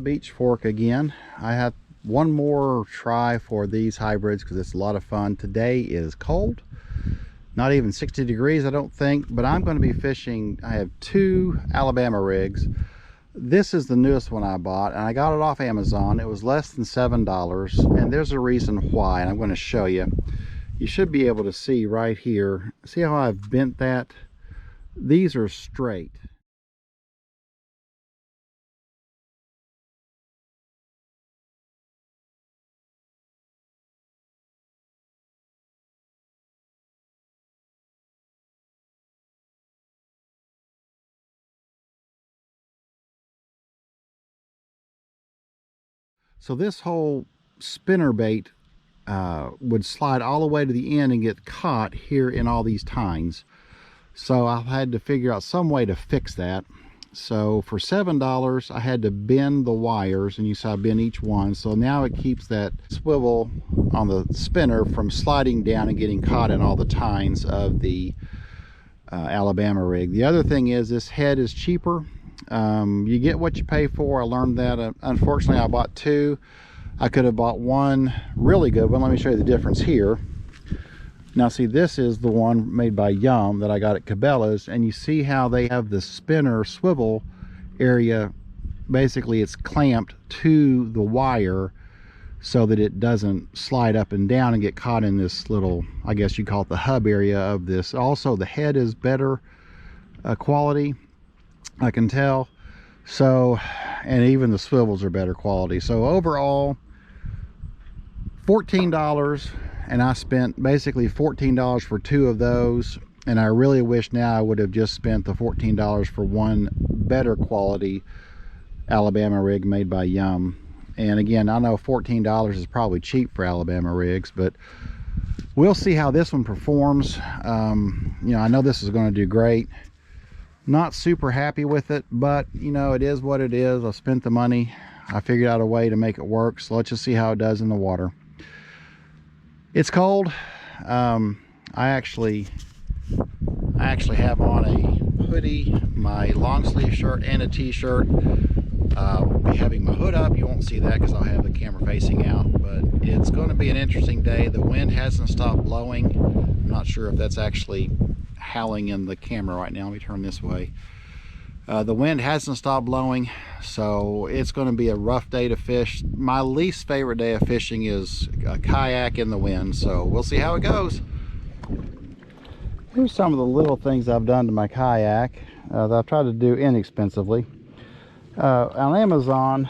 Beach Fork again. I have one more try for these hybrids because it's a lot of fun. Today is cold, not even 60 degrees I don't think, but I'm going to be fishing. I have two Alabama rigs. This is the newest one I bought, and I got it off Amazon. It was less than $7, and there's a reason why, and I'm going to show you. You should be able to see right here. See how I've bent that? These are straight. So this whole spinner bait would slide all the way to the end and get caught here in all these tines. So I had to figure out some way to fix that. So for $7 I had to bend the wires, and you saw I bend each one, so now it keeps that swivel on the spinner from sliding down and getting caught in all the tines of the Alabama rig. The other thing is this head is cheaper. You get what you pay for. I learned that. Unfortunately I bought two. I could have bought one really good one. Let me show you the difference here. Now see, this is the one made by Yum that I got at Cabela's, and you see how they have the spinner swivel area. Basically it's clamped to the wire so that it doesn't slide up and down and get caught in this little, I guess you call it the hub area of this. Also the head is better quality, I can tell. So, and even the swivels are better quality. So overall $14, and I spent basically $14 for two of those, and I really wish now I would have just spent the $14 for one better quality Alabama rig made by Yum. And again, I know $14 is probably cheap for Alabama rigs, but we'll see how this one performs. You know, I know this is going to do great. Not super happy with it, but you know, it is what it is. I spent the money. I figured out a way to make it work, so let's just see how it does in the water. It's cold. I actually have on a hoodie, my long sleeve shirt, and a t-shirt. I'll be having my hood up. You won't see that because I'll have the camera facing out, but it's going to be an interesting day. The wind hasn't stopped blowing. I'm not sure if that's actually howling in the camera right now. Let me turn this way. The wind hasn't stopped blowing, so it's going to be a rough day to fish. My least favorite day of fishing is a kayak in the wind, so we'll see how it goes. Here's some of the little things I've done to my kayak that I've tried to do inexpensively. On Amazon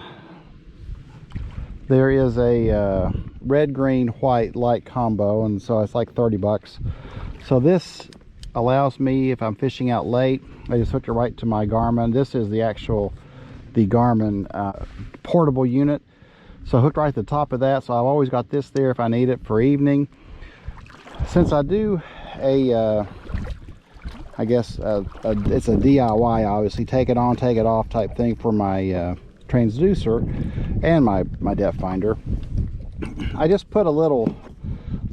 there is a red, green, white light combo, and so it's like 30 bucks. So this allows me, if I'm fishing out late, I just hook it right to my Garmin. This is the Garmin portable unit, so hooked right at the top of that, so I've always got this there if I need it for evening. Since I do I guess it's a DIY, obviously, take it on, take it off type thing for my transducer and my depth finder, I just put a little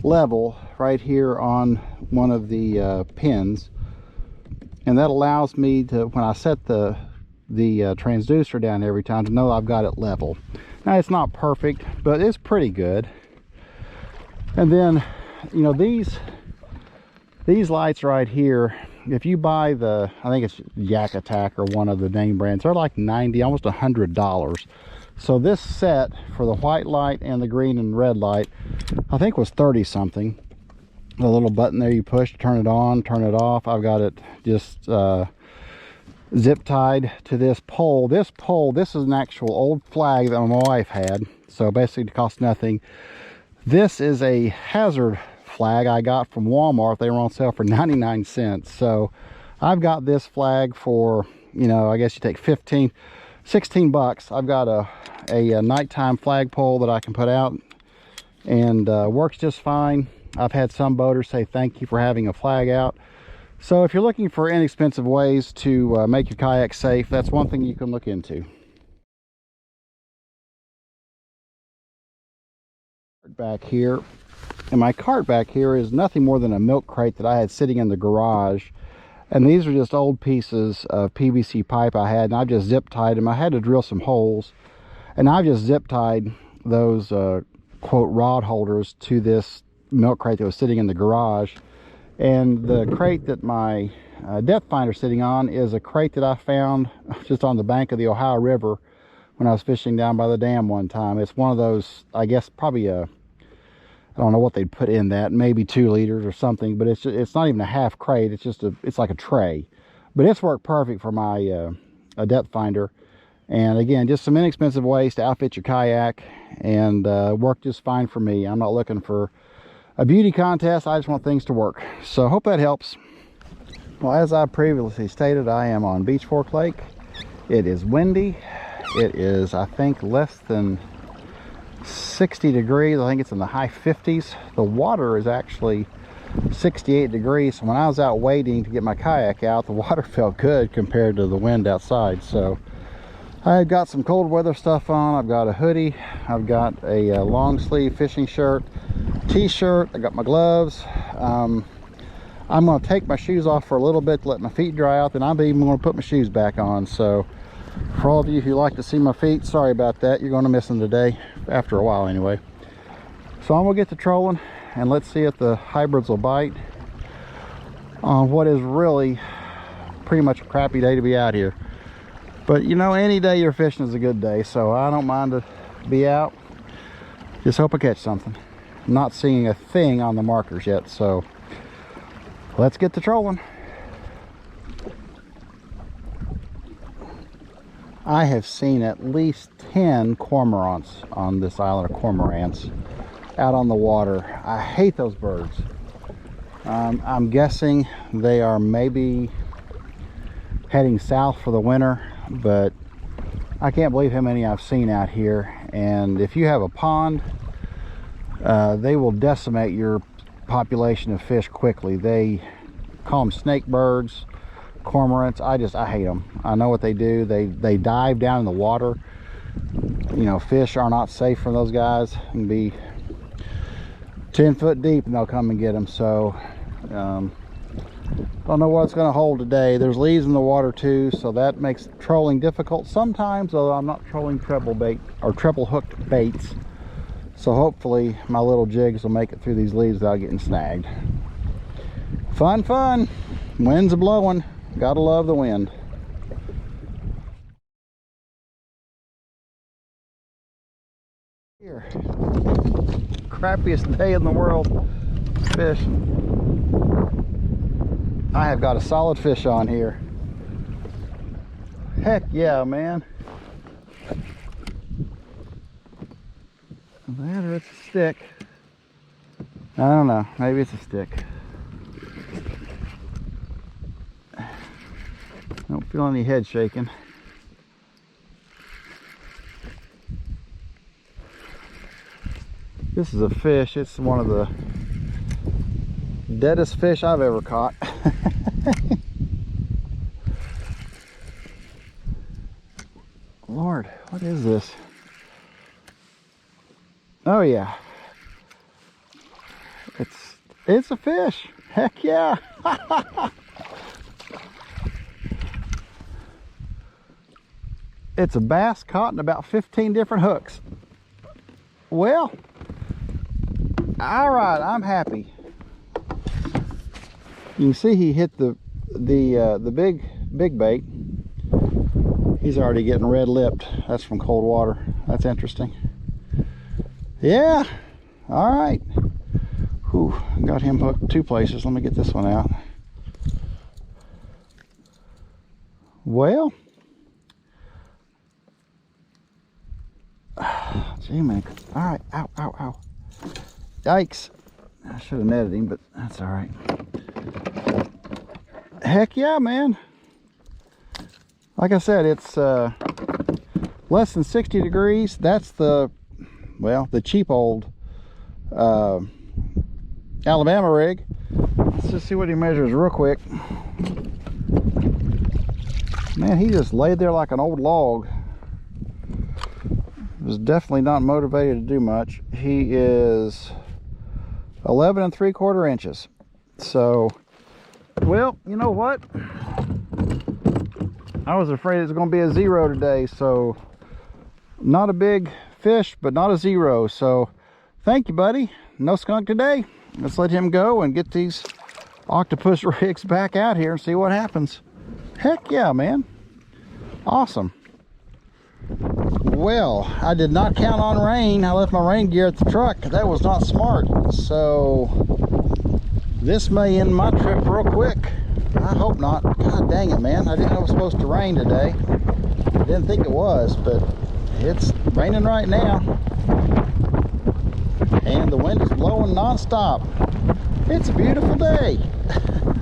level right here on one of the pins, and that allows me to, when I set the transducer down every time, to know I've got it level. Now it's not perfect, but it's pretty good. And then, you know, these lights right here, if you buy the, I think it's Yak Attack or one of the name brands, they're like $90, almost $100. So this set for the white light and the green and red light, I think was 30 something. The little button there you push to turn it on, turn it off. I've got it just zip tied to this pole. This is an actual old flag that my wife had, so basically it costs nothing. This is a hazard flag I got from Walmart. They were on sale for 99 cents. So I've got this flag for, you know, I guess you take 16 bucks. I've got a nighttime flagpole that I can put out, and works just fine. I've had some boaters say thank you for having a flag out. So if you're looking for inexpensive ways to make your kayak safe, that's one thing you can look into. Back here, and my cart back here is nothing more than a milk crate that I had sitting in the garage, and these are just old pieces of PVC pipe I had, and I just zip tied them. I had to drill some holes, And I've just zip tied those quote rod holders to this milk crate that was sitting in the garage. And the crate that my depth finder sitting on is a crate that I found just on the bank of the Ohio River when I was fishing down by the dam one time. It's one of those, I guess probably I don't know what they'd put in that, maybe 2 liters or something, but it's not even a half crate. It's just it's like a tray, but it's worked perfect for my a depth finder. And again, just some inexpensive ways to outfit your kayak, and worked just fine for me. I'm not looking for a beauty contest. I just want things to work. So hope that helps. Well, as I previously stated, I am on Beach Fork Lake. It is windy. It is, I think, less than 60 degrees. I think it's in the high 50s. The water is actually 68 degrees. So when I was out waiting to get my kayak out, the water felt good compared to the wind outside. So I've got some cold weather stuff on. I've got a hoodie. I've got a long sleeve fishing shirt, t-shirt. I got my gloves. I'm going to take my shoes off for a little bit to let my feet dry out. Then I'm even going to put my shoes back on. So for all of you who like to see my feet, sorry about that. You're going to miss them today, after a while anyway. So I'm going to get to trolling, and let's see if the hybrids will bite on what is really pretty much a crappy day to be out here. But you know, any day you're fishing is a good day, so I don't mind to be out. Just hope I catch something. I'm not seeing a thing on the markers yet, so let's get to trolling. I have seen at least 10 cormorants on this island, of cormorants, out on the water. I hate those birds. I'm guessing they are maybe heading south for the winter, but I can't believe how many I've seen out here. And if you have a pond, they will decimate your population of fish quickly. They call them snake birds, cormorants. I hate them. I know what they do. They dive down in the water. You know, fish are not safe from those guys. They can be 10 foot deep and they'll come and get them. So don't know what it's going to hold today. There's leaves in the water too, so that makes trolling difficult sometimes, although I'm not trolling treble bait or treble hooked baits. So hopefully my little jigs will make it through these leaves without getting snagged. Fun. Winds are blowing. Gotta love the wind. Here, crappiest day in the world fishing. I have got a solid fish on here. Heck yeah, man. That or it's a stick. I don't know, maybe it's a stick. Don't feel any head shaking. This is a fish. It's one of the deadest fish I've ever caught. Lord, what is this? Oh yeah. It's a fish. Heck yeah. It's a bass caught in about 15 different hooks. Well, all right, I'm happy. You can see he hit the big bait. He's already getting red lipped. That's from cold water. That's interesting. Yeah, all right. Whew, got him hooked 2 places. Let me get this one out. Well, gee, man. All right. Ow. Yikes. I should have netted him, but that's all right. Heck yeah, man. Like I said, it's less than 60 degrees. That's the cheap old Alabama rig. Let's just see what he measures real quick. Man, he just laid there like an old log. Was definitely not motivated to do much. He is 11 3/4 inches. So, well, you know what? I was afraid it was going to be a 0 today, so Not a big fish, but not a zero. So thank you, buddy. No skunk today. Let's let him go and get these octopus rigs back out here and see what happens. Heck yeah, man. Awesome. Well, I did not count on rain. I left my rain gear at the truck. That was not smart. So this may end my trip real quick. I hope not. God dang it, man. I didn't know it was supposed to rain today. I didn't think it was, but it's raining right now. And the wind is blowing non-stop. It's a beautiful day.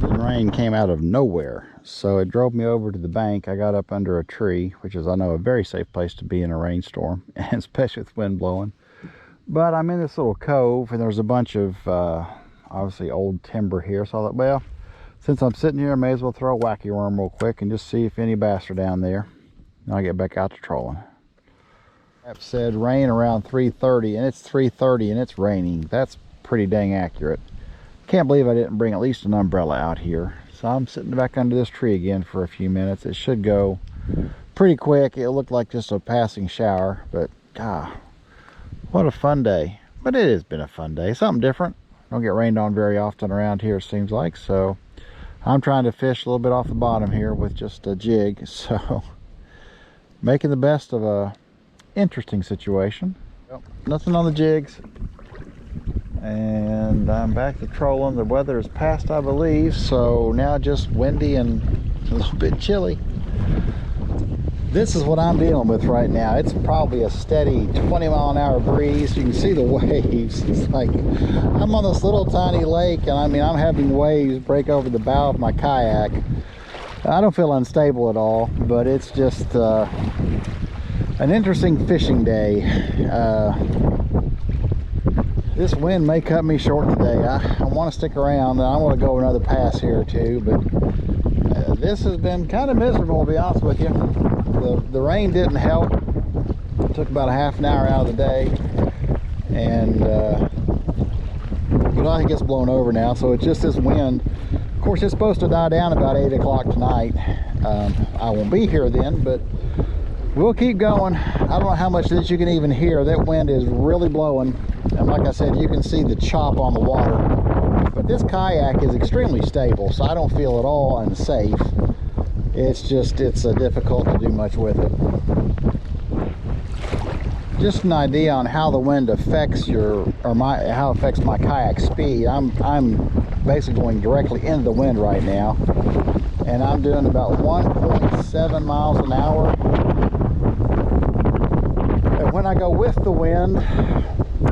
The rain came out of nowhere, so it drove me over to the bank. I got up under a tree, which is, I know, a very safe place to be in a rainstorm, and especially with wind blowing. But I'm in this little cove, and there's a bunch of obviously old timber here, so I thought, well, since I'm sitting here, I may as well throw a wacky worm real quick and just see if any bass are down there. Then I'll get back out to trolling. App said rain around 3:30, and it's 3:30 and it's raining. That's pretty dang accurate. Can't believe I didn't bring at least an umbrella out here. So I'm sitting back under this tree again for a few minutes. It should go pretty quick. It looked like just a passing shower, but God, what a fun day. But it has been a fun day, something different. Don't get rained on very often around here, it seems like. So I'm trying to fish a little bit off the bottom here with just a jig. So making the best of a interesting situation. Nothing on the jigs, and I'm back to trolling. The weather is passed, I believe, so now just windy and a little bit chilly. This is what I'm dealing with right now. It's probably a steady 20-mile-an-hour breeze. You can see the waves. It's like I'm on this little tiny lake, and I mean, I'm having waves break over the bow of my kayak. I don't feel unstable at all, but it's just an interesting fishing day. This wind may cut me short today. I want to stick around, and I want to go another pass here or two, but this has been kind of miserable, to be honest with you. The rain didn't help. It took about a half an hour out of the day, and but I think it's blown over now, so it's just this wind. Of course, it's supposed to die down about 8 o'clock tonight. I won't be here then, but we'll keep going. I don't know how much that you can even hear. That wind is really blowing. And like I said, you can see the chop on the water. But this kayak is extremely stable, so I don't feel at all unsafe. It's just, it's difficult to do much with it. Just an idea on how the wind affects how it affects my kayak speed. I'm basically going directly into the wind right now, and I'm doing about 1.7 miles an hour. And when I go with the wind,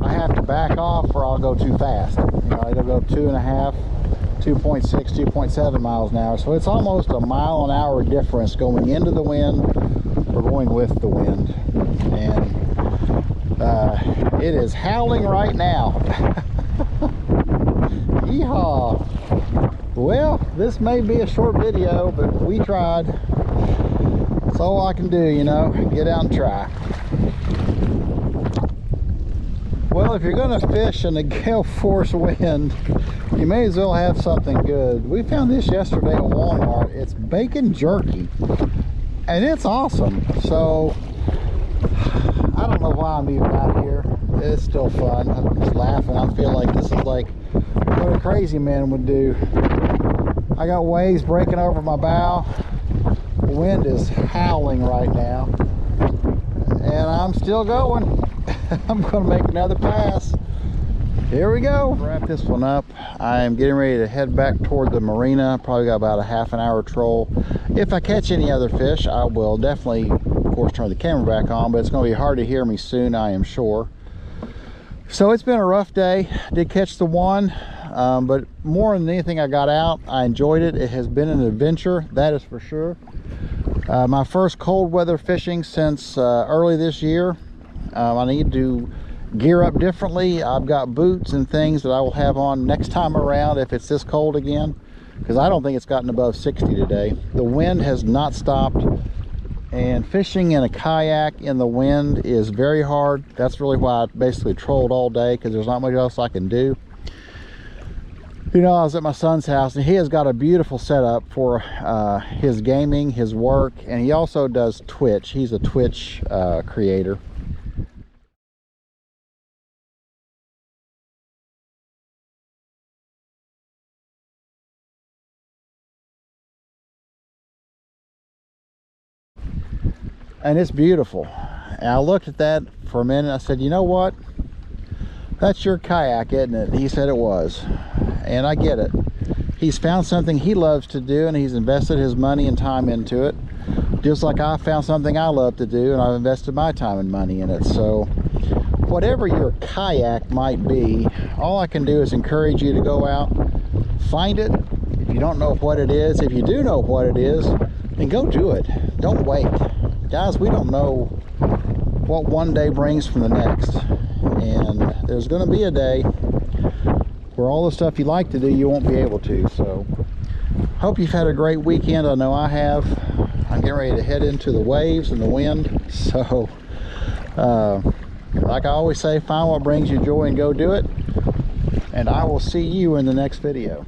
I have to back off or I'll go too fast. You know, it'll go 2.5, 2.6, 2.7 miles an hour. So it's almost a mile an hour difference going into the wind or going with the wind. And it is howling right now. Yeehaw. Well, this may be a short video, but we tried. That's all I can do, you know, get out and try. Well, if you're going to fish in a gale force wind, you may as well have something good. We found this yesterday at Walmart. It's bacon jerky, and it's awesome. So I don't know why I'm even out here. It's still fun. I'm just laughing. I feel like this is like what a crazy man would do. I got waves breaking over my bow. The wind is howling right now, and I'm still going. I'm going to make another pass. Here we go. Wrap this one up. I'm getting ready to head back toward the marina. Probably got about a half an hour troll. If I catch any other fish, I will definitely, of course, turn the camera back on, but it's going to be hard to hear me soon, I am sure. So it's been a rough day. Did catch the one, but more than anything I got out, I enjoyed it. It has been an adventure, that is for sure. My first cold weather fishing since early this year. I need to gear up differently. I've got boots and things that I will have on next time around if it's this cold again, because I don't think it's gotten above 60 today. The wind has not stopped, and fishing in a kayak in the wind is very hard. That's really why I basically trolled all day, because there's not much else I can do. You know, I was at my son's house, and he has got a beautiful setup for his gaming, his work, and he also does Twitch. He's a Twitch creator. and it's beautiful. And I looked at that for a minute. I said, you know what? That's your kayak, isn't it? He said it was. And I get it. He's found something he loves to do, and he's invested his money and time into it. Just like I found something I love to do, and I've invested my time and money in it. So whatever your kayak might be, all I can do is encourage you to go out, find it. If you don't know what it is, if you do know what it is, then go do it. Don't wait. Guys, we don't know what one day brings from the next. And there's going to be a day where all the stuff you like to do, you won't be able to. So hope you've had a great weekend. I know I have. I'm getting ready to head into the waves and the wind. So like I always say, find what brings you joy and go do it. And I will see you in the next video.